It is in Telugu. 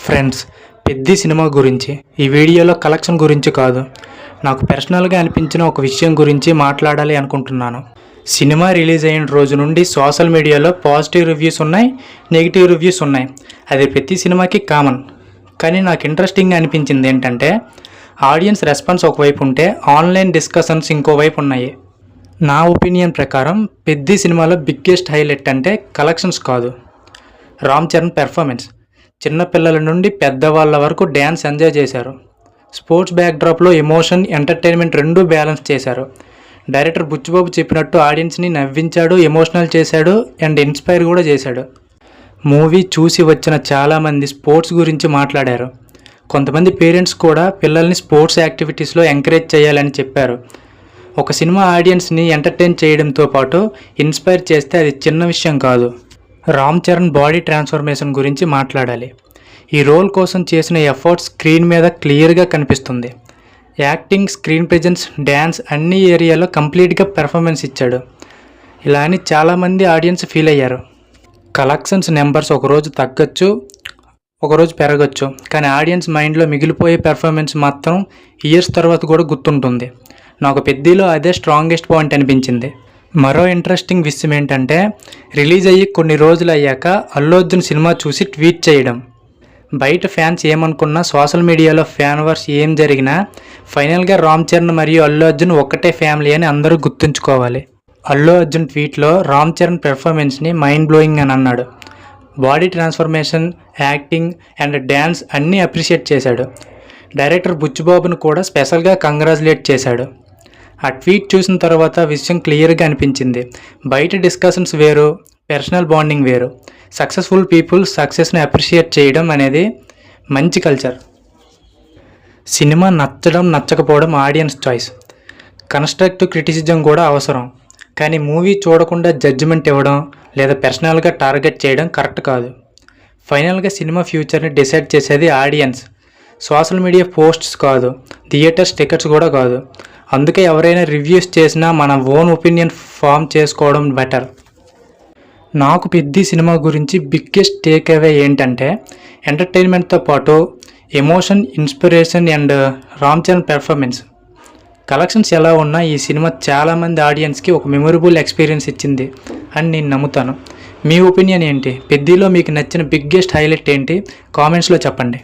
ఫ్రెండ్స్, పెద్ది సినిమా గురించి ఈ వీడియోలో కలెక్షన్ గురించి కాదు, నాకు పర్సనల్గా అనిపించిన ఒక విషయం గురించి మాట్లాడాలి అనుకుంటున్నాను. సినిమా రిలీజ్ అయిన రోజు నుండి సోషల్ మీడియాలో పాజిటివ్ రివ్యూస్ ఉన్నాయి, నెగిటివ్ రివ్యూస్ ఉన్నాయి. అది ప్రతి సినిమాకి కామన్. కానీ నాకు ఇంట్రెస్టింగ్గా అనిపించింది ఏంటంటే, ఆడియన్స్ రెస్పాన్స్ ఒకవైపు ఉంటే ఆన్లైన్ డిస్కషన్స్ ఇంకోవైపు ఉన్నాయి. నా ఒపీనియన్ ప్రకారం పెద్ది సినిమాలో బిగ్గెస్ట్ హైలైట్ అంటే కలెక్షన్స్ కాదు, రామ్ చరణ్ పెర్ఫార్మెన్స్. చిన్నపిల్లల నుండి పెద్దవాళ్ళ వరకు డ్యాన్స్ ఎంజాయ్ చేశారు. స్పోర్ట్స్ బ్యాక్డ్రాప్లో ఎమోషన్, ఎంటర్టైన్మెంట్ రెండూ బ్యాలెన్స్ చేశారు. డైరెక్టర్ బుచ్చిబాబు చెప్పినట్టు ఆడియన్స్ని నవ్వించాడు, ఎమోషనల్ చేశాడు అండ్ ఇన్స్పైర్ కూడా చేశాడు. మూవీ చూసి వచ్చిన చాలామంది స్పోర్ట్స్ గురించి మాట్లాడారు. కొంతమంది పేరెంట్స్ కూడా పిల్లల్ని స్పోర్ట్స్ యాక్టివిటీస్లో ఎంకరేజ్ చేయాలని చెప్పారు. ఒక సినిమా ఆడియన్స్ని ఎంటర్టైన్ చేయడంతో పాటు ఇన్స్పైర్ చేస్తే అది చిన్న విషయం కాదు. రామ్ చరణ్ బాడీ ట్రాన్స్ఫర్మేషన్ గురించి మాట్లాడాలి. ఈ రోల్ కోసం చేసిన ఎఫర్ట్స్ స్క్రీన్ మీద క్లియర్గా కనిపిస్తుంది. యాక్టింగ్, స్క్రీన్ ప్రెజెన్స్, డ్యాన్స్ అన్ని ఏరియాలో కంప్లీట్గా పెర్ఫార్మెన్స్ ఇచ్చాడు. ఇలా అని చాలామంది ఆడియన్స్ ఫీల్ అయ్యారు. కలెక్షన్స్ నెంబర్స్ ఒకరోజు తగ్గొచ్చు, ఒకరోజు పెరగచ్చు, కానీ ఆడియన్స్ మైండ్లో మిగిలిపోయే పెర్ఫార్మెన్స్ మాత్రం ఇయర్స్ తర్వాత కూడా గుర్తుంటుంది. నాకు పెద్దిలో అదే స్ట్రాంగెస్ట్ పాయింట్ అనిపించింది. మరో ఇంట్రెస్టింగ్ విషయం ఏంటంటే, రిలీజ్ అయ్యి కొన్ని రోజులు అయ్యాక అల్లు అర్జున్ సినిమా చూసి ట్వీట్ చేయడం. బయట ఫ్యాన్స్ ఏమనుకున్నా, సోషల్ మీడియాలో ఫ్యాన్ వర్స్ ఏం జరిగినా ఫైనల్గా రామ్ చరణ్ మరియు అల్లు అర్జున్ ఒక్కటే ఫ్యామిలీ అని అందరూ గుర్తుంచుకోవాలి. అల్లు అర్జున్ ట్వీట్లో రామ్ చరణ్ పెర్ఫార్మెన్స్ని మైండ్ బ్లోయింగ్ అని అన్నాడు. Body transformation, acting and dance అన్నీ అప్రిషియేట్ చేశాడు. డైరెక్టర్ బుచ్చిబాబును కూడా స్పెషల్గా కంగ్రాచులేట్ చేశాడు. ఆ ట్వీట్ చూసిన తర్వాత విషయం క్లియర్గా అనిపించింది. బయట డిస్కషన్స్ వేరు, పర్సనల్ బాండింగ్ వేరు. సక్సెస్ఫుల్ పీపుల్ సక్సెస్ని అప్రిషియేట్ చేయడం అనేది మంచి కల్చర్. సినిమా నచ్చడం నచ్చకపోవడం ఆడియన్స్ చాయిస్. కన్స్ట్రక్టివ్ క్రిటిసిజం కూడా అవసరం. కానీ మూవీ చూడకుండా జడ్జిమెంట్ ఇవ్వడం లేదా పర్సనల్గా టార్గెట్ చేయడం కరెక్ట్ కాదు. ఫైనల్గా సినిమా ఫ్యూచర్ని డిసైడ్ చేసేది ఆడియన్స్. సోషల్ మీడియా పోస్ట్స్ కాదు, థియేటర్స్ టికెట్స్ కూడా కాదు. అందుకే ఎవరైనా రివ్యూస్ చేసినా మన ఓన్ ఒపీనియన్ ఫామ్ చేసుకోవడం బెటర్. నాకు పెద్ది సినిమా గురించి బిగ్గెస్ట్ టేక్ అవే ఏంటంటే, ఎంటర్టైన్మెంట్తో పాటు emotion, inspiration and Ram Charan performance. Collections ఎలా ఉన్నా ఈ సినిమా చాలామంది ఆడియన్స్కి ఒక మెమొరబుల్ ఎక్స్పీరియన్స్ ఇచ్చింది అని నేను నమ్ముతాను. మీ ఒపీనియన్ ఏంటి? పెద్దిలో మీకు నచ్చిన బిగ్గెస్ట్ హైలైట్ ఏంటి? కామెంట్స్లో చెప్పండి.